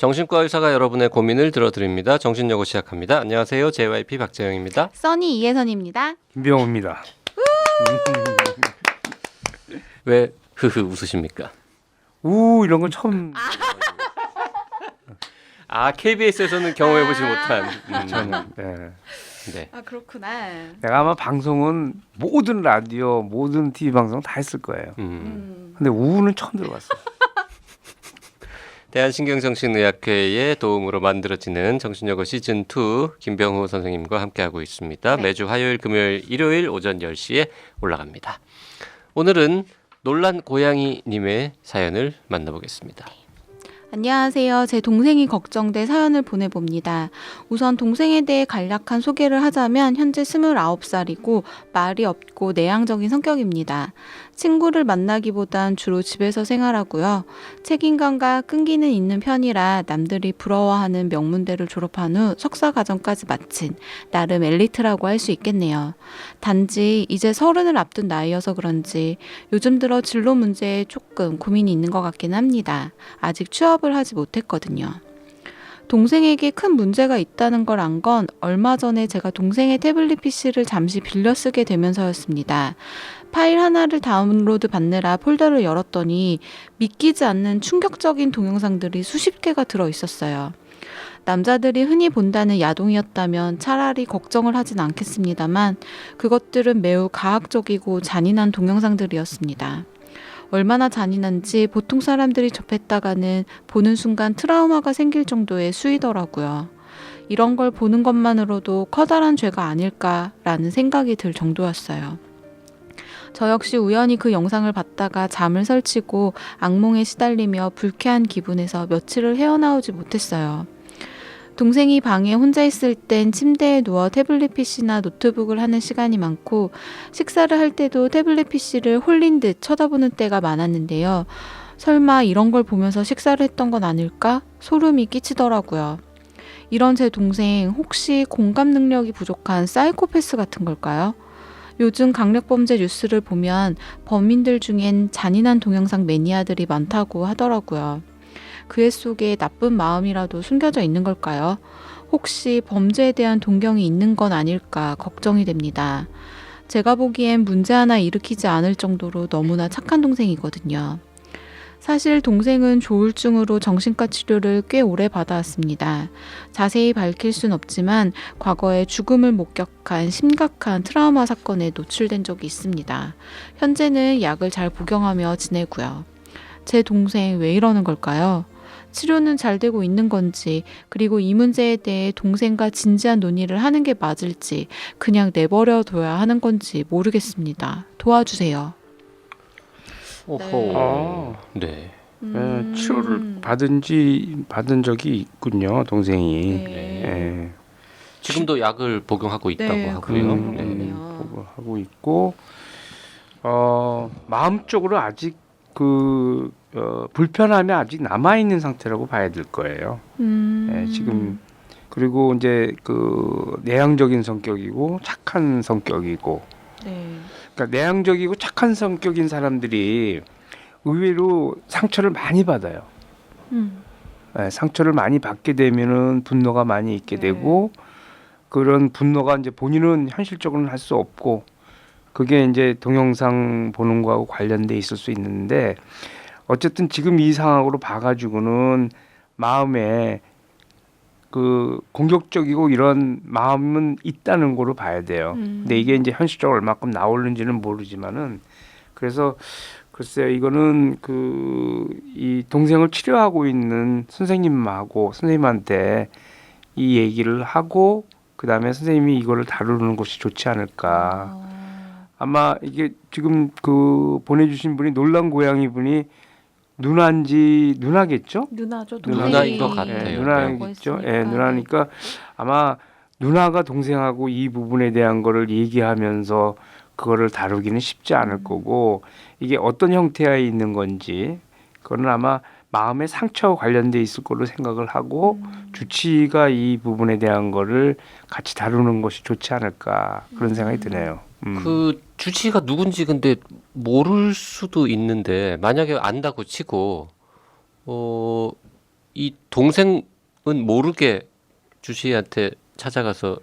정신과 의사가 여러분의 고민을 들어드립니다. 정신여고 시작합니다. 안녕하세요. JYP 박재영입니다. 써니 이혜선입니다. 김병호입니다. 왜 흐흐 웃으십니까? 이런 건 처음 KBS에서는 경험해보지 못한 저는. 네. 네. 아 그렇구나. 내가 아마 방송은 모든 라디오, 모든 TV 방송 다 했을 거예요. 근데 우는 처음 들어봤어요. 대한신경정신의학회의 도움으로 만들어지는 정신여고 시즌2 김병호 선생님과 함께하고 있습니다. 네. 매주 화요일, 금요일, 일요일 오전 10시에 올라갑니다. 오늘은 놀란 고양이님의 사연을 만나보겠습니다. 안녕하세요. 제 동생이 걱정돼 사연을 보내봅니다. 우선 동생에 대해 간략한 소개를 하자면 현재 29살이고 말이 없고 내향적인 성격입니다. 친구를 만나기보단 주로 집에서 생활하고요. 책임감과 끈기는 있는 편이라 남들이 부러워하는 명문대를 졸업한 후 석사과정까지 마친 나름 엘리트라고 할 수 있겠네요. 단지 이제 30을 앞둔 나이여서 그런지 요즘 들어 진로 문제에 조금 고민이 있는 것 같긴 합니다. 아직 취업을 하지 못했거든요. 동생에게 큰 문제가 있다는 걸 안 건 얼마 전에 제가 동생의 태블릿 PC를 잠시 빌려 쓰게 되면서였습니다. 파일 하나를 다운로드 받느라 폴더를 열었더니 믿기지 않는 충격적인 동영상들이 수십 개가 들어 있었어요. 남자들이 흔히 본다는 야동이었다면 차라리 걱정을 하진 않겠습니다만 그것들은 매우 가학적이고 잔인한 동영상들이었습니다. 얼마나 잔인한지 보통 사람들이 접했다가는 보는 순간 트라우마가 생길 정도의 수위더라고요. 이런 걸 보는 것만으로도 커다란 죄가 아닐까라는 생각이 들 정도였어요. 저 역시 우연히 그 영상을 봤다가 잠을 설치고 악몽에 시달리며 불쾌한 기분에서 며칠을 헤어나오지 못했어요. 동생이 방에 혼자 있을 땐 침대에 누워 태블릿 PC나 노트북을 하는 시간이 많고 식사를 할 때도 태블릿 PC를 홀린 듯 쳐다보는 때가 많았는데요. 설마 이런 걸 보면서 식사를 했던 건 아닐까? 소름이 끼치더라고요. 이런 제 동생 혹시 공감 능력이 부족한 사이코패스 같은 걸까요? 요즘 강력범죄 뉴스를 보면 범인들 중엔 잔인한 동영상 매니아들이 많다고 하더라고요. 그 애 속에 나쁜 마음이라도 숨겨져 있는 걸까요? 혹시 범죄에 대한 동경이 있는 건 아닐까 걱정이 됩니다. 제가 보기엔 문제 하나 일으키지 않을 정도로 너무나 착한 동생이거든요. 사실 동생은 조울증으로 정신과 치료를 꽤 오래 받아왔습니다. 자세히 밝힐 순 없지만 과거에 죽음을 목격한 심각한 트라우마 사건에 노출된 적이 있습니다. 현재는 약을 잘 복용하며 지내고요. 제 동생 왜 이러는 걸까요? 치료는 잘 되고 있는 건지, 그리고 이 문제에 대해 동생과 진지한 논의를 하는 게 맞을지 그냥 내버려 둬야 하는 건지 모르겠습니다. 도와주세요. 오호. 네. 치료를 받은 적이 있군요, 동생이. 네. 예. 지금도 약을 복용하고 있다고 네, 하고요. 그렇군요. 하고 있고 마음적으로 아직 불편함이 아직 남아 있는 상태라고 봐야 될 거예요. 예, 지금 그리고 이제 내향적인 성격이고 착한 성격이고. 네. 그러니까 내향적이고 착한 성격인 사람들이 의외로 상처를 많이 받아요. 예, 상처를 많이 받게 되면은 분노가 많이 있게 되고 그런 분노가 이제 본인은 현실적으로는 할 수 없고 그게 이제 동영상 보는 거하고 관련돼 있을 수 있는데 어쨌든 지금 이 상황으로 봐가지고는 마음에 공격적이고 이런 마음은 있다는 거로 봐야 돼요. 근데 이게 이제 현실적으로 얼마큼 나오는지는 모르지만은 그래서 글쎄요, 이거는 이 동생을 치료하고 있는 선생님한테 이 얘기를 하고 그 다음에 선생님이 이거를 다루는 것이 좋지 않을까. 아마 이게 지금 보내주신 분이 놀란 고양이 분이 누나겠죠? 누나죠. 누나인 것 같아요. 예, 누나겠죠. 예, 누나니까 아마 누나가 동생하고 이 부분에 대한 거를 얘기하면서 그거를 다루기는 쉽지 않을 거고 이게 어떤 형태에 있는 건지 그거는 아마 마음의 상처와 관련돼 있을 걸로 생각을 하고 주치의가 이 부분에 대한 거를 같이 다루는 것이 좋지 않을까 그런 생각이 드네요. 그 주치의가 누군지 근데 모를 수도 있는데 만약에 안다고 치고 이 동생은 모르게 주치의한테 찾아가서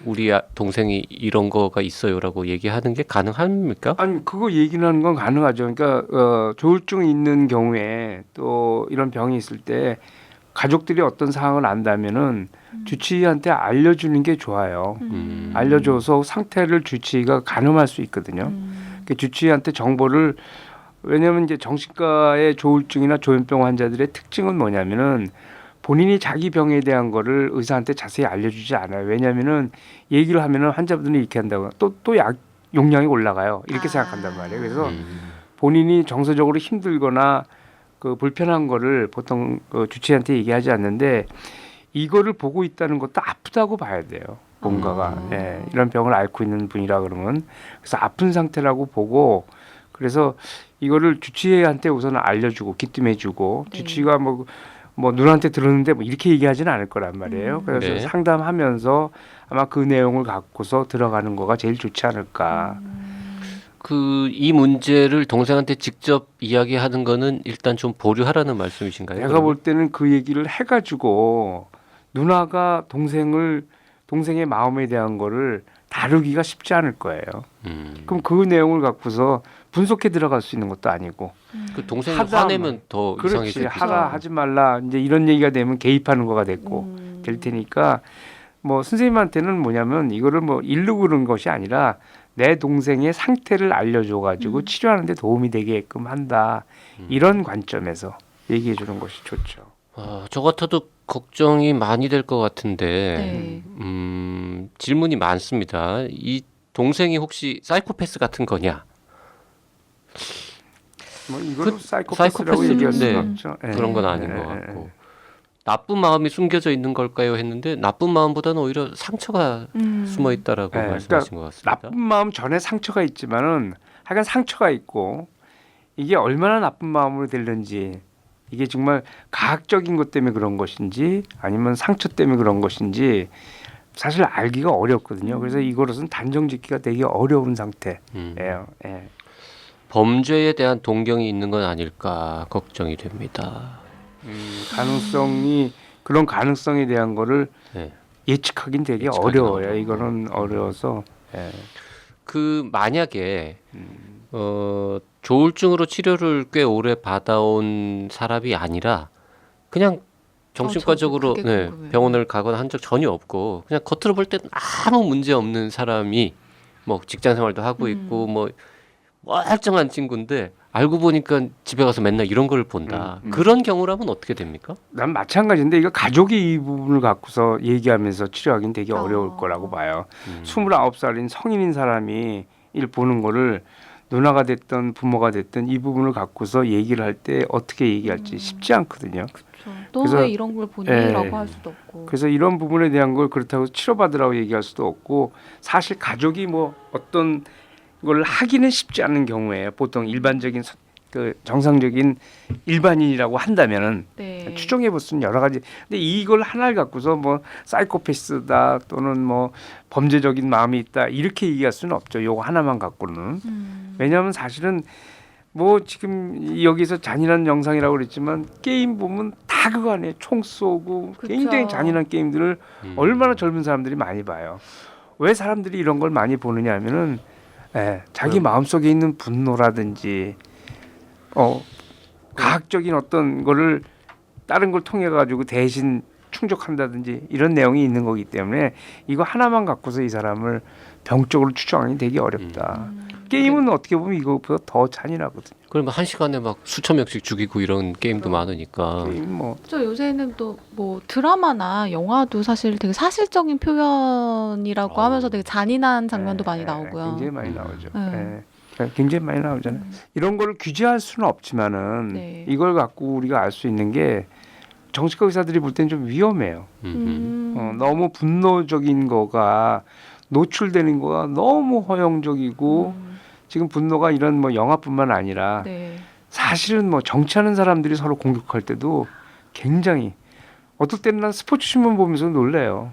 우리 동생이 이런 거가 있어요라고 얘기하는 게 가능합니까? 아니 그거 얘기는 하는 건 가능하죠. 그러니까 조울증이 있는 경우에 또 이런 병이 있을 때 가족들이 어떤 상황을 안다면은 주치의한테 알려주는 게 좋아요. 알려줘서 상태를 주치의가 가늠할 수 있거든요. 그 주치의한테 정보를 왜냐하면 이제 정신과의 조울증이나 조현병 환자들의 특징은 뭐냐면은 본인이 자기 병에 대한 거를 의사한테 자세히 알려주지 않아요. 왜냐하면은 얘기를 하면은 환자분들이 이렇게 한다고 또 약 용량이 올라가요. 이렇게 생각한단 말이에요. 그래서 본인이 정서적으로 힘들거나 그 불편한 거를 보통 그 주치의한테 얘기하지 않는데 이거를 보고 있다는 것도 아프다고 봐야 돼요. 뭔가가 예, 이런 병을 앓고 있는 분이라 그러면 그래서 아픈 상태라고 보고 그래서 이거를 주치의한테 우선 알려주고 귀띔해주고 네. 주치의가 뭐 누나한테 들었는데 뭐 이렇게 얘기하지는 않을 거란 말이에요. 그래서 네. 상담하면서 아마 그 내용을 갖고서 들어가는 거가 제일 좋지 않을까. 이 문제를 동생한테 직접 이야기하는 거는 일단 좀 보류하라는 말씀이신가요? 내가 볼 때는 그 얘기를 해가지고 누나가 동생의 마음에 대한 거를 다루기가 쉽지 않을 거예요. 그럼 그 내용을 갖고서 분석해 들어갈 수 있는 것도 아니고. 그 동생이 하다 화내면 더 그렇지 이상해질 하라 하지 말라 이제 이런 얘기가 되면 개입하는 거가 됐고 될 테니까 뭐 선생님한테는 뭐냐면 이거를 뭐 일르고 그런 것이 아니라 내 동생의 상태를 알려줘 가지고 치료하는 데 도움이 되게끔 한다 이런 관점에서 얘기해 주는 것이 좋죠. 저 같아도 걱정이 많이 될 것 같은데 네. 질문이 많습니다. 이 동생이 혹시 사이코패스 같은 거냐? 뭐 이걸 그 사이코패스라고 사이코패스, 얘기할 수는 네. 없죠. 예. 그런 건 아닌 것 같고 나쁜 마음이 숨겨져 있는 걸까요? 했는데 나쁜 마음보다는 오히려 상처가 숨어 있다라고 네, 말씀하신 것 같습니다. 나쁜 마음 전에 상처가 있지만은 하여간 상처가 있고 이게 얼마나 나쁜 마음으로 되는지 이게 정말 과학적인 것 때문에 그런 것인지 아니면 상처 때문에 그런 것인지 사실 알기가 어렵거든요. 그래서 이거로선 단정짓기가 되게 어려운 상태예요. 예. 범죄에 대한 동경이 있는 건 아닐까 걱정이 됩니다. 그런 가능성에 대한 거를 네. 예측하긴 되게 예측하기는 어려워요. 어려워. 이거는 어려워서 예. 만약에 조울증으로 치료를 꽤 오래 받아온 사람이 아니라 그냥 정신과적으로 저도 그게 궁금해요. 병원을 가거나 한 적 전혀 없고 그냥 겉으로 볼 때는 아무 문제 없는 사람이 뭐 직장 생활도 하고 있고 뭐 멀쩡한 친구인데 알고 보니까 집에 가서 맨날 이런 걸 본다. 그런 경우라면 어떻게 됩니까? 난 마찬가지인데 이거 가족이 이 부분을 갖고서 얘기하면서 치료하기는 되게 어려울 거라고 봐요. 29살인 성인인 사람이 일 보는 거를 누나가 됐든 부모가 됐든 이 부분을 갖고서 얘기를 할 때 어떻게 얘기할지 쉽지 않거든요. 너 그래서- 왜 이런 걸 보니? 예. 라고 할 수도 없고. 그래서 이런 부분에 대한 걸 그렇다고 치료받으라고 얘기할 수도 없고 사실 가족이 뭐 어떤 걸 하기는 쉽지 않은 경우에 보통 일반적인 그 정상적인 일반인이라고 한다면은 네. 추정해 볼 수는 여러 가지. 근데 이걸 하나를 갖고서 뭐 사이코패스다 또는 뭐 범죄적인 마음이 있다 이렇게 얘기할 수는 없죠. 요거 하나만 갖고는. 왜냐하면 사실은 뭐 지금 여기서 잔인한 영상이라고 그랬지만 게임 보면 다 그거 안에 총 쏘고 그쵸. 굉장히 잔인한 게임들을 얼마나 젊은 사람들이 많이 봐요. 왜 사람들이 이런 걸 많이 보느냐 하면은 자기 마음속에 있는 분노라든지 과학적인 어떤 거를 다른 걸 통해 가지고 대신 충족한다든지 이런 내용이 있는 거기 때문에 이거 하나만 갖고서 이 사람을 병적으로 추정하기 되게 어렵다. 게임은 어떻게 보면 이거보다 더 잔인하거든요. 그러면 한 시간에 막 수천 명씩 죽이고 이런 게임도 많으니까. 게임 뭐 저 요새는 또 뭐 드라마나 영화도 사실 되게 사실적인 표현이라고 하면서 되게 잔인한 장면도 많이 나오고요. 굉장히 많이 나오죠. 네. 굉장히 많이 나오잖아요. 이런 거를 규제할 수는 없지만은 네. 이걸 갖고 우리가 알 수 있는 게 정신과 의사들이 볼 때는 좀 위험해요. 너무 분노적인 거가 노출되는 거가 너무 허용적이고 지금 분노가 이런 뭐 영화뿐만 아니라 네. 사실은 뭐 정치하는 사람들이 서로 공격할 때도 굉장히 어떨 때는 난 스포츠 신문 보면서 놀래요.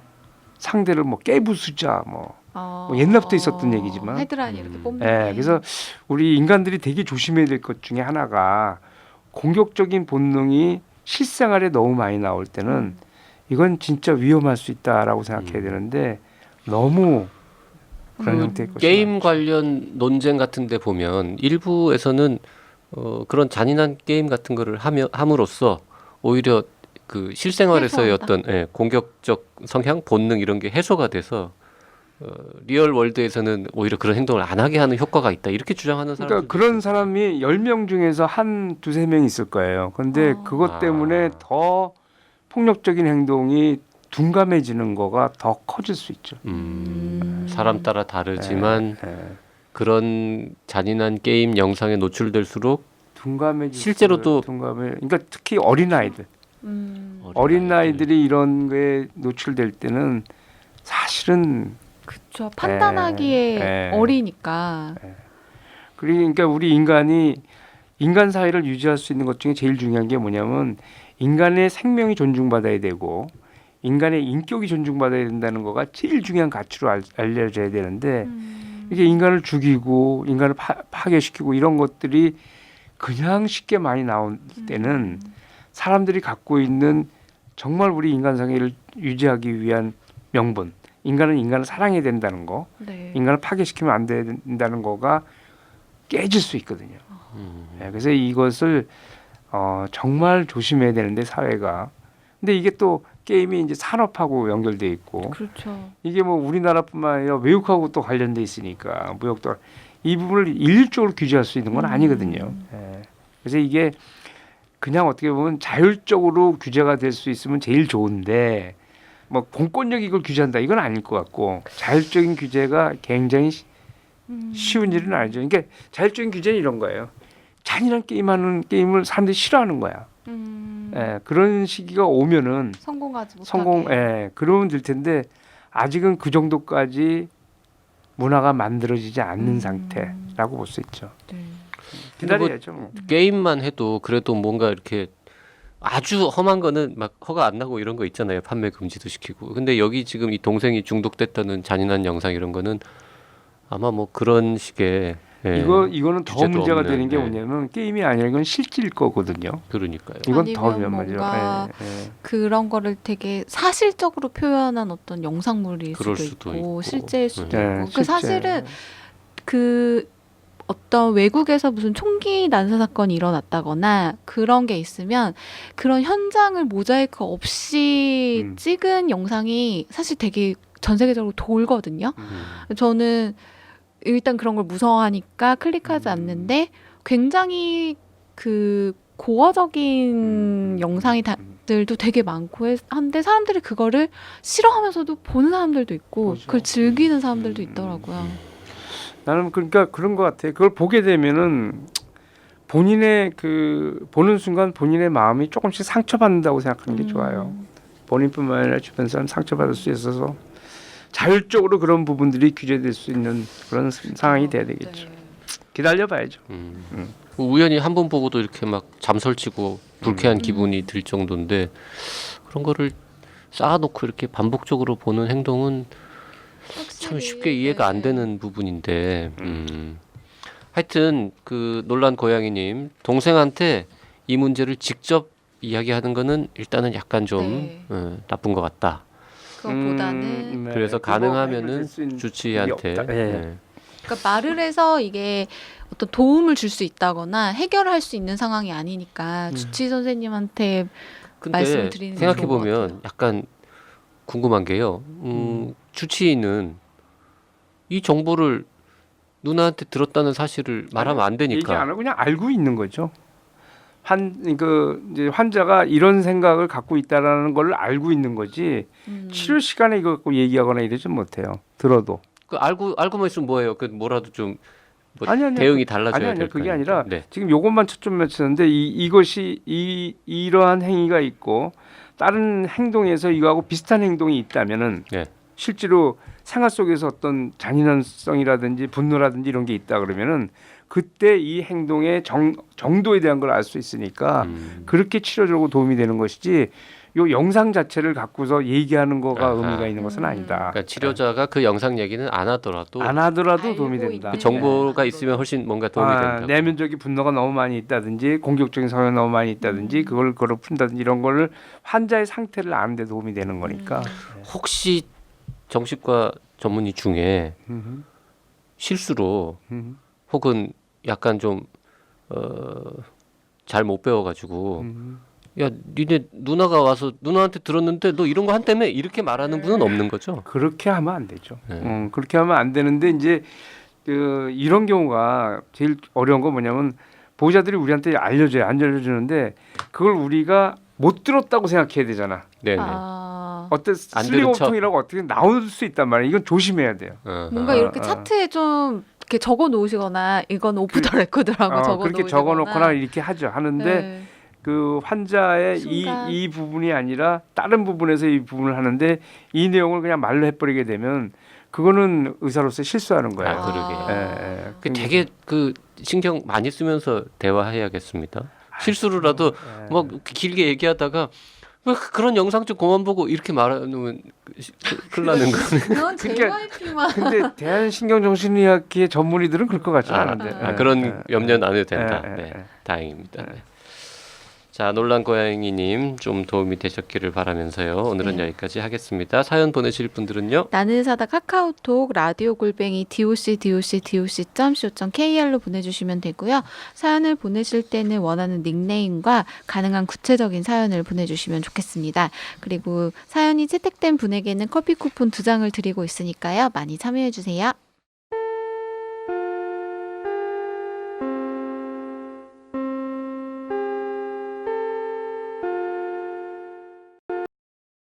상대를 뭐 깨부수자 뭐 옛날부터 있었던 얘기지만. 헤드라인 이렇게 뽑는. 그래서 우리 인간들이 되게 조심해야 될 것 중에 하나가 공격적인 본능이 실생활에 너무 많이 나올 때는 이건 진짜 위험할 수 있다라고 생각해야 되는데 너무 그런 형태의 것이 게임 많죠. 관련 논쟁 같은 데 보면 일부에서는 그런 잔인한 게임 같은 거를 함으로써 오히려 그 실생활에서의 해소한다. 어떤 공격적 성향, 본능 이런 게 해소가 돼서 리얼 월드에서는 오히려 그런 행동을 안 하게 하는 효과가 있다. 이렇게 주장하는 사람들. 그러니까 그런 사람이 10명 중에서 한 두세 명 있을 거예요. 근데 그것 때문에 더 폭력적인 행동이 둔감해지는 거가 더 커질 수 있죠. 사람 따라 다르지만 예. 그런 잔인한 게임 영상에 노출될수록 둔감해질 실제로도 그러니까 특히 어린아이들 어린아이들이 이런 거에 노출될 때는 사실은 그렇죠. 판단하기에 예. 어리니까. 그러니까 우리 인간이 인간 사회를 유지할 수 있는 것 중에 제일 중요한 게 뭐냐면 인간의 생명이 존중받아야 되고 인간의 인격이 존중받아야 된다는 거가 제일 중요한 가치로 알려져야 되는데 이게 인간을 죽이고 인간을 파괴시키고 이런 것들이 그냥 쉽게 많이 나올 때는 사람들이 갖고 있는 정말 우리 인간 사회를 유지하기 위한 명분, 인간은 인간을 사랑해야 된다는 거, 네. 인간을 파괴시키면 안 된다는 거가 깨질 수 있거든요. 네, 그래서 이것을 정말 조심해야 되는데 사회가. 근데 이게 또 게임이 이제 산업하고 연결돼 있고 그렇죠. 이게 뭐 우리나라뿐만 아니라 외국하고 또 관련돼 있으니까 무역도 이 부분을 일률적으로 규제할 수 있는 건 아니거든요. 예. 그래서 이게 그냥 어떻게 보면 자율적으로 규제가 될 수 있으면 제일 좋은데 뭐 공권력이 이걸 규제한다 이건 아닐 것 같고 자율적인 규제가 굉장히 쉬운 일은 아니죠. 그러니까 자율적인 규제는 이런 거예요. 잔인한 게임하는 게임을 사람들이 싫어하는 거야. 예, 그런 시기가 오면은 성공하지 못하게. 그러면 될 텐데 아직은 그 정도까지 문화가 만들어지지 않는 상태라고 볼 수 있죠. 네. 기다려야죠. 뭐. 게임만 해도 그래도 뭔가 이렇게 아주 험한 거는 막 허가 안 나고 이런 거 있잖아요. 판매 금지도 시키고. 근데 여기 지금 이 동생이 중독됐다는 잔인한 영상 이런 거는 아마 뭐 그런 식의 이거는 더 규제도 문제가 없는, 되는 게 뭐냐면 게임이 아니라 이건 실질 거거든요. 그러니까요. 이건 더 아니면 위험하죠. 뭔가 예. 그런 거를 되게 사실적으로 표현한 어떤 영상물일 그럴 수도 수도 있고, 있고. 실제일 수도 예, 있고. 그 실제. 사실은 그 어떤 외국에서 무슨 총기 난사 사건이 일어났다거나 그런 게 있으면 그런 현장을 모자이크 없이 찍은 영상이 사실 되게 전 세계적으로 돌거든요. 저는 일단 그런 걸 무서워하니까 클릭하지 않는데 굉장히 그 고어적인 영상들도 되게 많고 한데 사람들이 그거를 싫어하면서도 보는 사람들도 있고 그렇죠. 그걸 즐기는 사람들도 있더라고요. 나는 그러니까 그런 것 같아. 그걸 보게 되면은 본인의 그 보는 순간 본인의 마음이 조금씩 상처받는다고 생각하는 게 좋아요. 본인뿐만 아니라 주변 사람 상처받을 수 있어서 자율적으로 그런 부분들이 규제될 수 있는 그런 상황이 돼야 되겠죠. 기다려봐야죠. 우연히 한 번 보고도 이렇게 막 잠설치고 불쾌한 기분이 들 정도인데 그런 거를 쌓아놓고 이렇게 반복적으로 보는 행동은 참 쉽게 이해가 안 되는 부분인데 하여튼 그 논란 고양이님 동생한테 이 문제를 직접 이야기하는 거는 일단은 약간 좀 나쁜 것 같다. 그것보다는 그래서 가능하면은 주치의한테 그러니까 말을 해서 이게 어떤 도움을 줄 수 있다거나 해결할 수 있는 상황이 아니니까 주치의 선생님한테 근데 말씀드리는 게 생각해 좋은 것 보면 같아요. 약간 궁금한 게요. 주치의는 이 정보를 누나한테 들었다는 사실을 말하면 안 되니까. 얘기 안 하고 그냥 알고 있는 거죠. 이제 환자가 이런 생각을 갖고 있다라는 걸 알고 있는 거지. 치료 시간에 이거 갖고 얘기하거나 이러지 못해요. 들어도. 그 알고만 있으면 뭐예요? 그 뭐라도 좀 뭐 아니, 대응이 달라져야 아니 될 그게 거 아니라 네. 지금 요것만 초점 맞추는데 이것이 이러한 행위가 있고 다른 행동에서 이거하고 비슷한 행동이 있다면은 실제로 생활 속에서 어떤 잔인성이라든지 분노라든지 이런 게 있다 그러면은 그때 이 행동의 정도에 대한 걸 알 수 있으니까 그렇게 치료적으로 도움이 되는 것이지 요 영상 자체를 갖고서 얘기하는 거가 아하. 의미가 있는 것은 아니다. 그러니까 치료자가 그 영상 얘기는 안 하더라도 안 하더라도 알고 도움이 된다. 있는 그 정보가 있으면 훨씬 뭔가 도움이 된다. 내면적인 분노가 너무 많이 있다든지 공격적인 성향이 너무 많이 있다든지 그걸 푼다든지 이런 거를 환자의 상태를 아는 데 도움이 되는 거니까. 혹시 정신과 전문의 중에 실수로 혹은 약간 좀 잘 못 배워가지고 야 니네 누나가 와서 누나한테 들었는데 너 이런 거 한다며 이렇게 말하는 분은 없는 거죠? 그렇게 하면 안 되죠. 네. 그렇게 하면 안 되는데 이제 이런 경우가 제일 어려운 건 뭐냐면 보호자들이 우리한테 알려줘요. 안 알려주는데 그걸 우리가 못 들었다고 생각해야 되잖아. 네네. 어떤 안 들은 척. 슬리공통이라고 어떻게 나올 수 있단 말이야. 이건 조심해야 돼요. 뭔가 이렇게 차트에 좀 이렇게 적어 놓으시거나 이건 오프 더 레코드라고 적어 그렇게 놓으시거나 적어놓거나 이렇게 하는데 네. 그 환자의 순간. 이 부분이 아니라 다른 부분에서 이 부분을 하는데 이 내용을 그냥 말로 해버리게 되면 그거는 의사로서 실수하는 거예요. 아, 그러게. 그 예. 되게 그 신경 많이 쓰면서 대화해야겠습니다. 실수로라도 뭐 길게 얘기하다가 왜 그런 영상 좀 그만 보고 이렇게 말하면 큰일 나는 거네. 그건 그러니까 JYP만 근데 대한신경정신의학계 전문의들은 그럴 것 같지 않은데. 그런 염려는 안 해도 된다. 예, 예, 네, 예. 다행입니다. 네. 자, 놀란 고양이님 좀 도움이 되셨기를 바라면서요. 오늘은 네. 여기까지 하겠습니다. 사연 보내실 분들은요. 나는 사다 카카오톡 라디오 골뱅이 doc.co.kr로 보내주시면 되고요. 사연을 보내실 때는 원하는 닉네임과 가능한 구체적인 사연을 보내주시면 좋겠습니다. 그리고 사연이 채택된 분에게는 커피 쿠폰 2장을 드리고 있으니까요. 많이 참여해주세요.